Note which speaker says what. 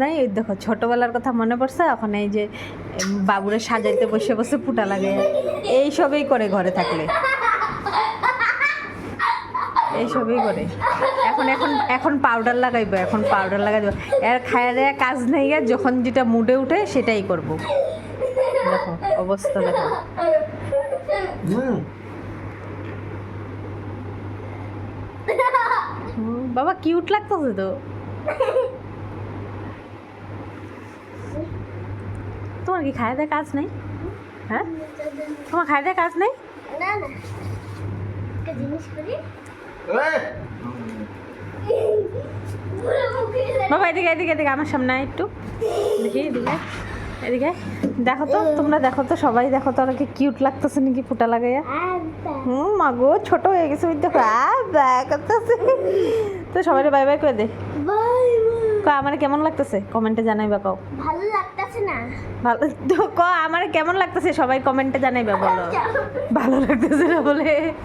Speaker 1: নাই। ওই দেখো ছোটবেলার কথা মনে পড়ছে, ওখানে এই যে বাবুরে সাজাইতে বসে বসে ফুটা লাগে, এইসবই করে ঘরে থাকলে, এইসবই করে। এখন এখন এখন পাউডার লাগাইবো, এখন পাউডার লাগাই দেবো। এর খায় দেয়া কাজ নেই, আর যখন যেটা মুডে উঠে সেটাই করব। দেখো অবস্থা দেখো। বাবা কিউট লাগতেছে তো। তোমার কি খায় দেয়া কাজ নেই? হ্যাঁ, তোমার খায় দেয়া কাজ নেই?
Speaker 2: না না, একটা জিনিস করি।
Speaker 1: বাবা এদিকে এদিকে এদিকে আমার সামনে আয় একটু, দেখি এদিকে এদিকে। দেখো তো, তোমরা দেখো তো, সবাই দেখো তো, ওরা কি কিউট লাগতেছে নাকি ফুটা লাগাইয়া। মাগো ছোট হয়ে গেছে, ওই দেখো করতেছে। তো সবাই বাই বাই করে দে।
Speaker 2: Bye bye.
Speaker 1: আমার কেমন লাগতেছে কমেন্টে জানাইবা। কও
Speaker 2: ভালো লাগতেছে না?
Speaker 1: ভালো তো ক, আমার কেমন লাগতেছে সবাই কমেন্টে জানাইবা, বলো। ভালো লাগতেছে না বলে